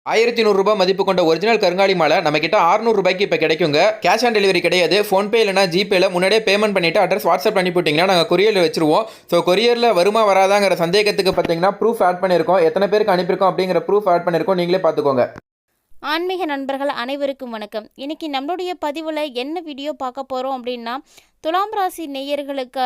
ரூ. 1100 மதிப்பு கொண்ட ஒரிஜினல் கருங்காலி மாலை நம்ம கிட்ட ரூ. 600 இப்போ கிடைக்குங்க. கேஷ் ஆன் டெலிவரி கிடையாது. ஃபோன்பே இல்லைனா ஜிபேல முன்னாடியே பேமெண்ட் பண்ணிட்டு அட்ரஸ் வாட்ஸ்அப் அனுப்பிவிட்டிங்கன்னா நாங்கள் கொரியரில் வச்சிருவோம். ஸோ கொரியரில் வருமா வராதாங்கிற சந்தேகத்துக்கு பார்த்தீங்கன்னா ப்ரூஃப் ஆட் பண்ணியிருக்கோம். எத்தனை பேருக்கு அனுப்பியிருக்கோம் அப்படிங்கிற ப்ரூஃப் ஆட் பண்ணியிருக்கோம். நீங்களே பார்த்துக்கோங்க. ஆன்மீக நண்பர்கள் அனைவருக்கும் வணக்கம். இன்னைக்கு நம்மளுடைய பதிவில் என்ன வீடியோ பார்க்க போகிறோம் அப்படின்னா, துலாம் ராசி நேயர்களுக்கு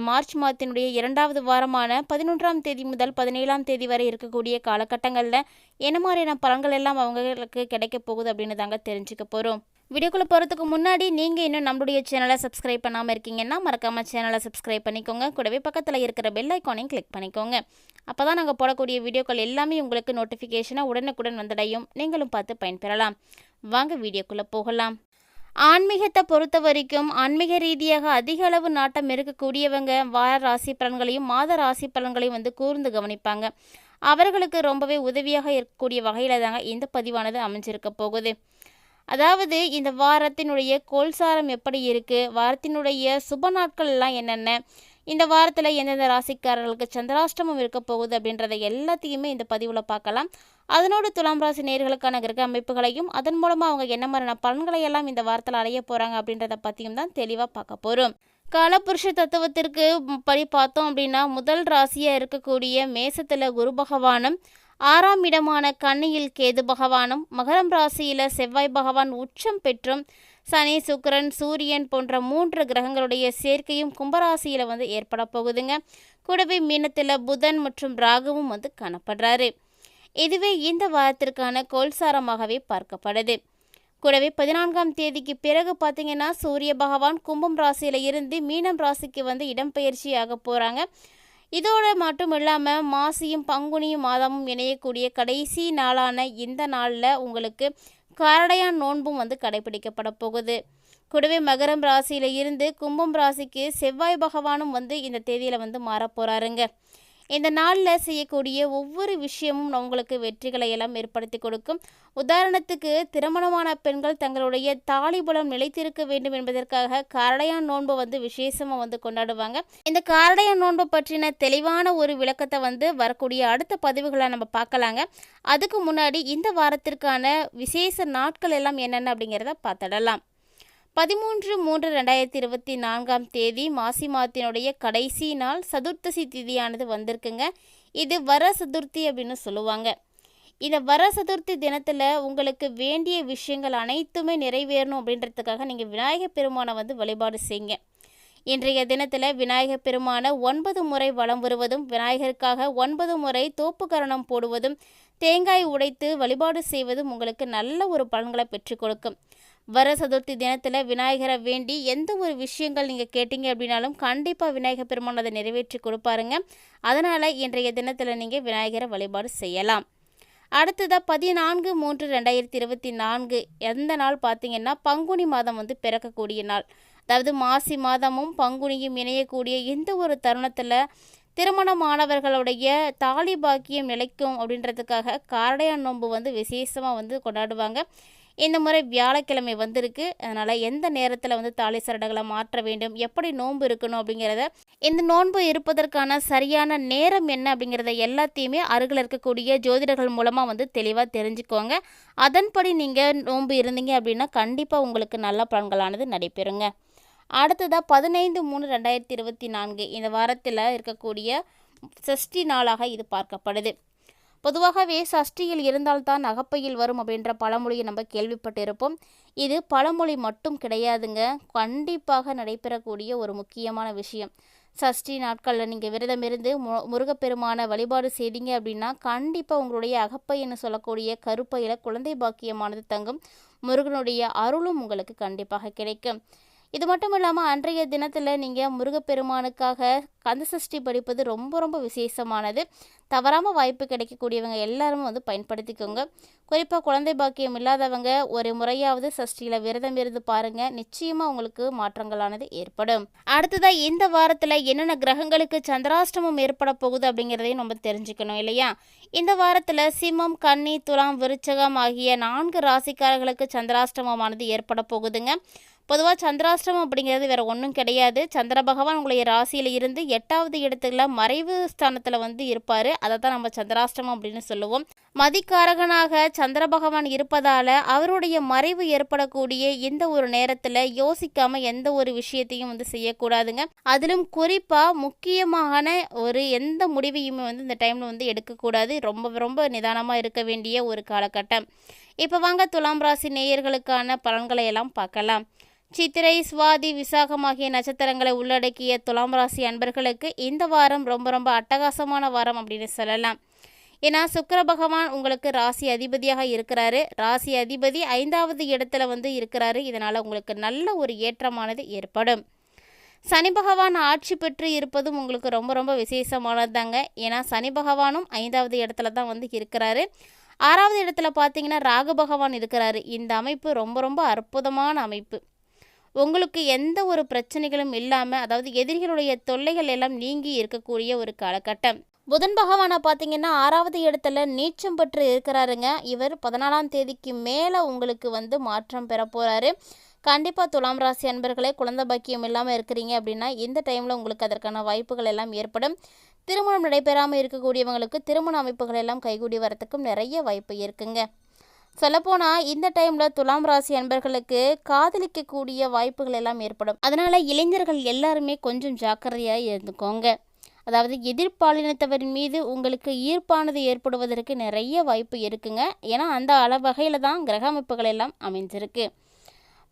மார்ச் மாதத்தினுடைய 2வது வாரமான 11ஆம் தேதி முதல் 17ஆம் தேதி வரை இருக்கக்கூடிய காலகட்டங்களில் என்ன மாதிரியான பலன்கள் எல்லாம் அவங்களுக்கு கிடைக்க போகுது அப்படின்னு தாங்க தெரிஞ்சுக்க போகிறோம். வீடியோக்குள்ளே போகிறதுக்கு முன்னாடி நீங்கள் இன்னும் நம்மளுடைய சேனலை சப்ஸ்கிரைப் பண்ணாமல் இருக்கீங்கன்னா மறக்காமல் சேனலை சப்ஸ்கிரைப் பண்ணிக்கோங்க. கூடவே பக்கத்தில் இருக்கிற பெல் ஐக்கானையும் கிளிக் பண்ணிக்கோங்க. அப்போ தான் நாங்கள் போடக்கூடிய வீடியோக்கள் எல்லாமே உங்களுக்கு நோட்டிஃபிகேஷனாக உடனுக்குடன் வந்தடையும். நீங்களும் பார்த்து பயன்பெறலாம். வாங்க வீடியோக்குள்ளே போகலாம். ஆன்மீகத்தை பொறுத்த வரைக்கும் ஆன்மீக ரீதியாக அதிக அளவு நாட்டம் இருக்கக்கூடியவங்க வார ராசி பலன்களையும் மாத ராசி பலன்களையும் கூர்ந்து கவனிப்பாங்க. அவர்களுக்கு ரொம்பவே உதவியாக இருக்கக்கூடிய வகையில் தாங்க இந்த பதிவானது அமைஞ்சிருக்க போகுது. அதாவது இந்த வாரத்தினுடைய கோல்சாரம் எப்படி இருக்குது, வாரத்தினுடைய சுப நாட்கள் எல்லாம் என்னென்ன, இந்த வாரத்தில் எந்தெந்த ராசிக்காரர்களுக்கு சந்திராஷ்டமம் இருக்க போகுது அப்படின்றத எல்லாத்தையுமே இந்த பதிவில் பார்க்கலாம். அதனோடு துலாம் ராசி நேயர்களுக்கான கிரக அமைப்புகளையும் அதன் மூலமாக அவங்க என்ன மாதிரியான பலன்களை எல்லாம் இந்த வாரத்தில் அடைய போகிறாங்க அப்படின்றத பற்றியும் தான் தெளிவாக பார்க்க போகிறோம். காலபுருஷ தத்துவத்திற்கு படி பார்த்தோம் அப்படின்னா, முதல் ராசியாக இருக்கக்கூடிய மேசத்தில் குரு பகவானும், 6ஆம் இடமான கன்னியில் கேது பகவானும், மகரம் ராசியில் செவ்வாய் பகவான் உச்சம் பெற்றும், சனி சுக்கிரன் சூரியன் போன்ற 3 கிரகங்களுடைய சேர்க்கையும் கும்பராசியில் ஏற்பட போகுதுங்க. கூடவே மீனத்தில் புதன் மற்றும் ராகுவும் காணப்படுறாரு. இதுவே இந்த வாரத்திற்கான கோல்சாரமாகவே பார்க்கப்படுது. கூடவே 14ஆம் தேதிக்கு பிறகு பார்த்தீங்கன்னா, சூரிய பகவான் கும்பம் ராசியில் இருந்து மீனம் ராசிக்கு இடம்பெயர்ச்சி ஆக போகிறாங்க. இதோடு மட்டும் இல்லாமல் மாசியும் பங்குனியும் மாதமும் இணையக்கூடிய கடைசி நாளான இந்த நாளில் உங்களுக்கு காரடையான் நோன்பும் கடைபிடிக்கப்பட போகுது. கூடவே மகரம் ராசியில் இருந்து கும்பம் ராசிக்கு செவ்வாய் பகவானும் இந்த தேதியில் மாறப்போகிறாருங்க. இந்த நாளில் செய்யக்கூடிய ஒவ்வொரு விஷயமும் உங்களுக்கு வெற்றிகளை எல்லாம் ஏற்படுத்தி கொடுக்கும். உதாரணத்துக்கு, திருமணமான பெண்கள் தங்களுடைய தாலிபலம் நிலைத்திருக்க வேண்டும் என்பதற்காக காரடையான் நோன்பு விசேஷமாக கொண்டாடுவாங்க. இந்த காரடையான் நோன்பு பற்றின தெளிவான ஒரு விளக்கத்தை வரக்கூடிய அடுத்த பதிவுகளை நம்ம பார்க்கலாங்க. அதுக்கு முன்னாடி இந்த வாரத்திற்கான விசேஷ நாட்கள் எல்லாம் என்னென்ன அப்படிங்கிறத பார்த்துடலாம். 13/3/2024 தேதி மாசி மாதத்தினுடைய கடைசி நாள் சதுர்த்தசி திதியானது வந்திருக்குங்க. இது வர சதுர்த்தி அப்படின்னு சொல்லுவாங்க. இந்த வர சதுர்த்தி தினத்தில் உங்களுக்கு வேண்டிய விஷயங்கள் அனைத்துமே நிறைவேறணும் அப்படின்றதுக்காக நீங்கள் விநாயகர் பெருமானை வழிபாடு செய்யுங்க. இன்றைய தினத்தில் விநாயகர் பெருமானை 9 முறை வலம் வருவதும், விநாயகருக்காக 9 முறை தோப்புக்கரணம் போடுவதும், தேங்காய் உடைத்து வழிபாடு செய்வதும் உங்களுக்கு நல்ல ஒரு பலன்களை பெற்றுக் கொடுக்கும். வர சதுர்த்தி தினத்தில் விநாயகரை வேண்டி எந்த ஒரு விஷயங்கள் நீங்கள் கேட்டீங்க அப்படின்னாலும் கண்டிப்பாக விநாயகர் பெருமான் அதை நிறைவேற்றி கொடுப்பாருங்க. அதனால் இன்றைய தினத்தில் நீங்கள் விநாயகரை வழிபாடு செய்யலாம். அடுத்ததாக 14/3/2024 எந்த நாள் பார்த்தீங்கன்னா, பங்குனி மாதம் பிறக்கக்கூடிய நாள். அதாவது மாசி மாதமும் பங்குனியும் இணையக்கூடிய இந்த ஒரு தருணத்தில் திருமணமானவர்களுடைய தாலி பாக்கியம் நிலைக்கும் அப்படின்றதுக்காக காரடையான் நோன்பு விசேஷமாக கொண்டாடுவாங்க. இந்த முறை வியாழக்கிழமை வந்திருக்கு. அதனால் எந்த நேரத்தில் தாலி சரடுகளை மாற்ற வேண்டும், எப்படி நோன்பு இருக்கணும் அப்படிங்கிறத, இந்த நோன்பு இருப்பதற்கான சரியான நேரம் என்ன அப்படிங்கிறத எல்லாத்தையுமே அருகில் இருக்கக்கூடிய ஜோதிடர்கள் மூலமாக தெளிவாக தெரிஞ்சுக்கோங்க. அதன்படி நீங்கள் நோன்பு இருந்தீங்க அப்படின்னா கண்டிப்பாக உங்களுக்கு நல்ல பலன்களானது நடைபெறுங்க. அடுத்ததாக 15/3/2024 இந்த வாரத்தில் இருக்கக்கூடிய சஷ்டி நாளாக இது பார்க்கப்படுது. பொதுவாகவே சஷ்டியில் இருந்தால்தான் அகப்பையில் வரும் அப்படின்ற பழமொழியை நம்ம கேள்விப்பட்டிருப்போம். இது பழமொழி மட்டும் கிடையாதுங்க, கண்டிப்பாக நடைபெறக்கூடிய ஒரு முக்கியமான விஷயம். சஷ்டி நாட்களில் நீங்கள் விரதம் இருந்து முருகப்பெருமான வழிபாடு செய்தீங்க அப்படின்னா கண்டிப்பாக உங்களுடைய அகப்பைன்னு சொல்லக்கூடிய கருப்பையில் குழந்தை பாக்கியமானது தங்கும். முருகனுடைய அருளும் உங்களுக்கு கண்டிப்பாக கிடைக்கும். இது மட்டும் இல்லாமல் அன்றைய தினத்தில் நீங்கள் முருகப்பெருமானுக்காக கந்தசஷ்டி படிப்பது ரொம்ப ரொம்ப விசேஷமானது. தவறாமல் வாய்ப்பு கிடைக்கக்கூடியவங்க எல்லாரும் பயன்படுத்திக்கோங்க. குறிப்பாக குழந்தை பாக்கியம் இல்லாதவங்க ஒரு முறையாவது சஷ்டியில் விரதம் இருந்து பாருங்கள், நிச்சயமாக உங்களுக்கு மாற்றங்களானது ஏற்படும். அடுத்ததாக இந்த வாரத்தில் என்னென்ன கிரகங்களுக்கு சந்திராஷ்டமம் ஏற்பட போகுது அப்படிங்கிறதையும் நம்ம தெரிஞ்சுக்கணும் இல்லையா. இந்த வாரத்தில் சிம்மம், கன்னி, துலாம், விருச்சகம் ஆகிய 4 ராசிக்காரர்களுக்கு சந்திராஷ்டமமானது ஏற்பட போகுதுங்க. பொதுவாக சந்திராஷ்டமம் அப்படிங்கிறது வேறு ஒன்றும் கிடையாது. சந்திர பகவான் உங்களுடைய ராசியில் இருந்து 8வது இடத்துல மறைவு ஸ்தானத்தில் வந்து இருப்பார். அதை தான் நம்ம சந்திராஷ்டமம் அப்படின்னு சொல்லுவோம். மதிக்காரகனாக சந்திர பகவான் இருப்பதால் அவருடைய மறைவு ஏற்படக்கூடிய இந்த ஒரு நேரத்தில் யோசிக்காமல் எந்த ஒரு விஷயத்தையும் வந்து செய்யக்கூடாதுங்க. அதிலும் குறிப்பாக முக்கியமான ஒரு எந்த முடிவையுமே வந்து இந்த டைமில் வந்து எடுக்கக்கூடாது. ரொம்ப ரொம்ப நிதானமாக இருக்க வேண்டிய ஒரு காலகட்டம். இப்போ வாங்க துலாம் ராசி நேயர்களுக்கான பலன்களை எல்லாம் பார்க்கலாம். சித்திரை, சுவாதி, விசாகம் ஆகிய நட்சத்திரங்களை உள்ளடக்கிய துலாம் ராசி அன்பர்களுக்கு இந்த வாரம் ரொம்ப ரொம்ப அட்டகாசமான வாரம் அப்படின்னு சொல்லலாம். ஏன்னா சுக்கிர பகவான் உங்களுக்கு ராசி அதிபதியாக இருக்கிறாரு. ராசி அதிபதி 5வது இடத்துல வந்து இருக்கிறாரு. இதனால் உங்களுக்கு நல்ல ஒரு ஏற்றமானது ஏற்படும். சனி பகவான் ஆட்சி பெற்று இருப்பதும் உங்களுக்கு ரொம்ப ரொம்ப விசேஷமானது தாங்க. ஏன்னா சனி பகவானும் 5வது இடத்துல தான் வந்து இருக்கிறாரு. 6வது இடத்துல பார்த்தீங்கன்னா ராகு பகவான் இருக்கிறாரு. இந்த அமைப்பு ரொம்ப ரொம்ப அற்புதமான அமைப்பு. உங்களுக்கு எந்த ஒரு பிரச்சனைகளும் இல்லாமல், அதாவது எதிரிகளுடைய தொல்லைகள் எல்லாம் நீங்கி இருக்கக்கூடிய ஒரு காலகட்டம். புதன் பகவானை பார்த்தீங்கன்னா 6வது இடத்துல நீச்சம் பெற்று இருக்கிறாருங்க. இவர் 14ஆம் தேதிக்கு மேலே உங்களுக்கு வந்து மாற்றம் பெற போகிறாரு. கண்டிப்பாக துலாம் ராசி அன்பர்களே, குழந்தை பாக்கியம் இல்லாமல் இருக்கிறீங்க அப்படின்னா இந்த டைமில் உங்களுக்கு அதற்கான வாய்ப்புகள் எல்லாம் ஏற்படும். திருமணம் நடைபெறாமல் இருக்கக்கூடியவங்களுக்கு திருமண அமைப்புகள் எல்லாம் கைகூடி வரத்துக்கும் நிறைய வாய்ப்பு இருக்குங்க. சொல்லப்போனால் இந்த டைமில் துலாம் ராசி அன்பர்களுக்கு காதலிக்கக்கூடிய வாய்ப்புகள் எல்லாம் ஏற்படும். அதனால் இளைஞர்கள் எல்லாருமே கொஞ்சம் ஜாக்கிரதையாக இருந்துக்கோங்க. அதாவது எதிர்பாலினத்தவரின் மீது உங்களுக்கு ஈர்ப்பானது ஏற்படுவதற்கு நிறைய வாய்ப்பு இருக்குங்க. ஏன்னா அந்த வகையில் தான் கிரக அமைப்புகள் எல்லாம் அமைஞ்சிருக்கு.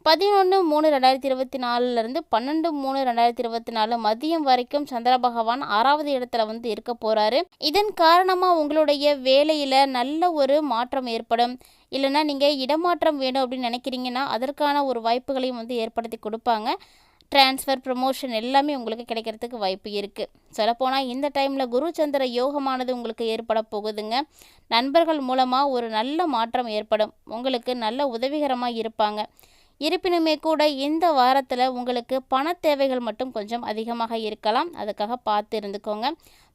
11/3/2024 12/3/2024 மதியம் வரைக்கும் சந்திர பகவான் 6வது இடத்துல வந்து இருக்க போகிறாரு. இதன் காரணமாக உங்களுடைய வேலையில் நல்ல ஒரு மாற்றம் ஏற்படும். இல்லைன்னா நீங்கள் இடமாற்றம் வேணும் அப்படின்னு நினைக்கிறீங்கன்னா அதற்கான ஒரு வாய்ப்புகளையும் வந்து ஏற்படுத்தி கொடுப்பாங்க. டிரான்ஸ்ஃபர், ப்ரமோஷன் எல்லாமே உங்களுக்கு கிடைக்கிறதுக்கு வாய்ப்பு இருக்குது. சொல்லப்போனால் இந்த டைமில் குரு சந்திர யோகமானது உங்களுக்கு ஏற்பட போகுதுங்க. நண்பர்கள் மூலமாக ஒரு நல்ல மாற்றம் ஏற்படும். உங்களுக்கு நல்ல உதவிகரமாக இருப்பாங்க. இருப்பினுமே கூட இந்த வாரத்தில் உங்களுக்கு பண தேவைகள் மட்டும் கொஞ்சம் அதிகமாக இருக்கலாம். அதுக்காக பார்த்து இருந்துக்கோங்க.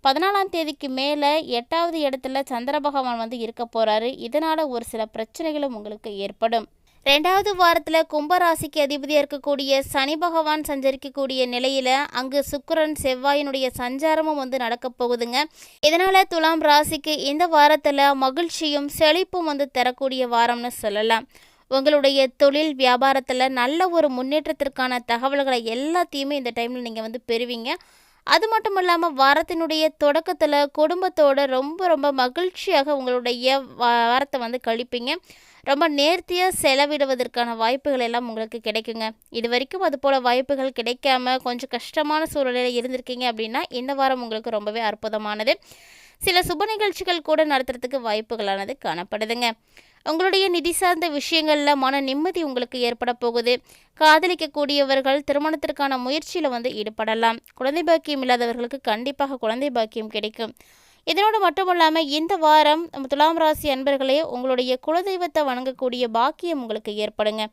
14ஆம் தேதிக்கு மேலே 8வது இடத்துல சந்திர பகவான் வந்து இருக்க போகிறாரு. இதனால் ஒரு சில பிரச்சனைகளும் உங்களுக்கு ஏற்படும். 2வது வாரத்தில் கும்பராசிக்கு அதிபதியாக இருக்கக்கூடிய சனி பகவான் சஞ்சரிக்கக்கூடிய நிலையில் அங்கு சுக்கிரன், செவ்வாயினுடைய சஞ்சாரமும் வந்து நடக்க போகுதுங்க. இதனால் துலாம் ராசிக்கு இந்த வாரத்தில் மகிழ்ச்சியும் செழிப்பும் வந்து தரக்கூடிய வாரம்னு சொல்லலாம். உங்களுடைய தொழில் வியாபாரத்தில் நல்ல ஒரு முன்னேற்றத்திற்கான தகவல்களை எல்லாத்தையுமே இந்த டைமில் நீங்கள் வந்து பெறுவீங்க. அது மட்டும் இல்லாமல் வாரத்தினுடைய தொடக்கத்தில் குடும்பத்தோடு ரொம்ப ரொம்ப மகிழ்ச்சியாக உங்களுடைய வாரத்தை வந்து கழிப்பீங்க. ரொம்ப நேர்த்தியாக செலவிடுவதற்கான வாய்ப்புகள் எல்லாம் உங்களுக்கு கிடைக்குங்க. இது வரைக்கும் அது போல் வாய்ப்புகள் கிடைக்காம கொஞ்சம் கஷ்டமான சூழ்நிலையில் இருந்திருக்கீங்க அப்படின்னா இந்த வாரம் உங்களுக்கு ரொம்பவே அற்புதமானது. சில சுப நிகழ்ச்சிகள் கூட நடத்துறதுக்கு வாய்ப்புகளானது காணப்படுதுங்க. உங்களுடைய நிதி சார்ந்த விஷயங்களில் மன நிம்மதி உங்களுக்கு ஏற்பட போகுது. காதலிக்கக்கூடியவர்கள் திருமணத்திற்கான முயற்சியில் வந்து ஈடுபடலாம். குழந்தை பாக்கியம் இல்லாதவர்களுக்கு கண்டிப்பாக குழந்தை பாக்கியம் கிடைக்கும். இதனோடு மட்டும் இல்லாமல் இந்த வாரம் துலாம் ராசி அன்பர்களே, உங்களுடைய குலதெய்வத்தை வணங்கக்கூடிய பாக்கியம் உங்களுக்கு ஏற்படுங்க.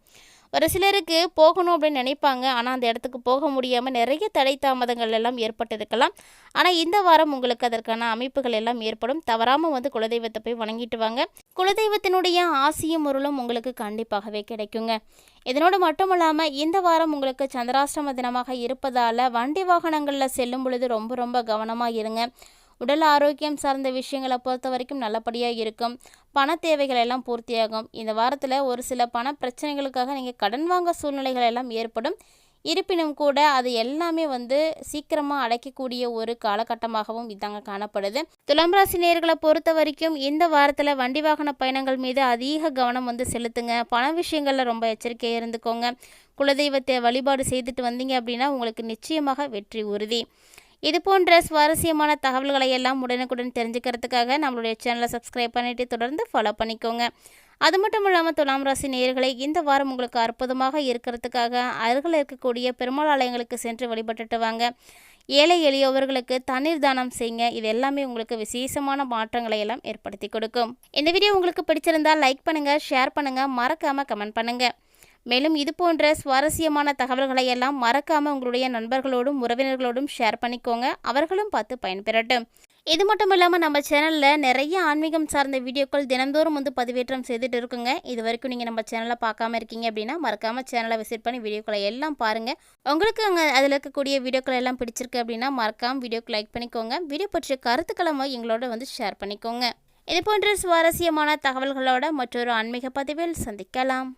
ஒரு சிலருக்கு போகணும் அப்படின்னு நினைப்பாங்க. ஆனால் அந்த இடத்துக்கு போக முடியாமல் நிறைய தடை தாமதங்கள் எல்லாம் ஏற்பட்டிருக்கலாம். ஆனால் இந்த வாரம் உங்களுக்கு அதற்கான அமைப்புகள் எல்லாம் ஏற்படும். தவறாமல் வந்து குலதெய்வத்தை போய் வணங்கிட்டு வாங்க. குலதெய்வத்தினுடைய ஆசியும் பொருளும் உங்களுக்கு கண்டிப்பாகவே கிடைக்குங்க. இதனோடு மட்டும் இல்லாமல் இந்த வாரம் உங்களுக்கு சந்திராஷ்டம தினமாக இருப்பதால் வண்டி வாகனங்களில் செல்லும் பொழுது ரொம்ப ரொம்ப கவனமாக இருங்க. உடல் ஆரோக்கியம் சார்ந்த விஷயங்களை பொறுத்த வரைக்கும் நல்லபடியாக இருக்கும். பண தேவைகள் எல்லாம் பூர்த்தியாகும். இந்த வாரத்தில் ஒரு சில பண பிரச்சனைகளுக்காக நீங்கள் கடன் வாங்க சூழ்நிலைகள் எல்லாம் ஏற்படும். இருப்பினும் கூட அது எல்லாமே வந்து சீக்கிரமாக அடைக்கக்கூடிய ஒரு காலகட்டமாகவும் இதாங்க காணப்படுது. துலாம் ராசி நேயர்களை பொறுத்த வரைக்கும் இந்த வாரத்தில் வண்டி வாகன பயணங்கள் மீது அதிக கவனம் வந்து செலுத்துங்க. பண விஷயங்களில் ரொம்ப எச்சரிக்கையாக இருந்துக்கோங்க. குலதெய்வத்தை வழிபாடு செய்துட்டு வந்தீங்க அப்படின்னா உங்களுக்கு நிச்சயமாக வெற்றி உறுதி. இது போன்ற சுவாரஸ்யமான தகவல்களை எல்லாம் உடனுக்குடன் தெரிஞ்சுக்கிறதுக்காக நம்மளுடைய சேனலை சப்ஸ்கிரைப் பண்ணிவிட்டு தொடர்ந்து ஃபாலோ பண்ணிக்கோங்க. அது மட்டும் இல்லாமல் துலாம் ராசி நேயர்களை இந்த வாரம் உங்களுக்கு அற்புதமாக இருக்கிறதுக்காக அருகில் இருக்கக்கூடிய பெருமாள் ஆலயங்களுக்கு சென்று வழிபட்டுட்டு வாங்க. ஏழை எளியவர்களுக்கு தண்ணீர் தானம் செய்யுங்க. இது எல்லாமே உங்களுக்கு விசேஷமான மாற்றங்களை எல்லாம் ஏற்படுத்தி கொடுக்கும். இந்த வீடியோ உங்களுக்கு பிடிச்சிருந்தால் லைக் பண்ணுங்கள், ஷேர் பண்ணுங்கள், மறக்காமல் கமெண்ட் பண்ணுங்கள். மேலும் இது போன்ற சுவாரஸ்யமான தகவல்களை எல்லாம் மறக்காமல் உங்களுடைய நண்பர்களோடும் உறவினர்களோடும் ஷேர் பண்ணிக்கோங்க. அவர்களும் பார்த்து பயன்பெறட்டும். இது மட்டும் இல்லாமல் நம்ம சேனலில் நிறைய ஆன்மீகம் சார்ந்த வீடியோக்கள் தினந்தோறும் பதிவேற்றம் செய்துட்டு இருக்குங்க. இது வரைக்கும் நீங்கள் நம்ம சேனலை பார்க்காம இருக்கீங்க அப்படின்னா மறக்காமல் சேனலை விசிட் பண்ணி வீடியோக்களை எல்லாம் பாருங்கள். உங்களுக்கு அங்கே அதில் இருக்கக்கூடிய வீடியோக்கள் எல்லாம் பிடிச்சிருக்கு அப்படின்னா மறக்காமல் வீடியோக்கு லைக் பண்ணிக்கோங்க. வீடியோ பற்றிய கருத்துக்களை எங்களோட ஷேர் பண்ணிக்கோங்க. இது போன்ற சுவாரஸ்யமான தகவல்களோட மற்றொரு ஆன்மீக பதிவில் சந்திக்கலாம்.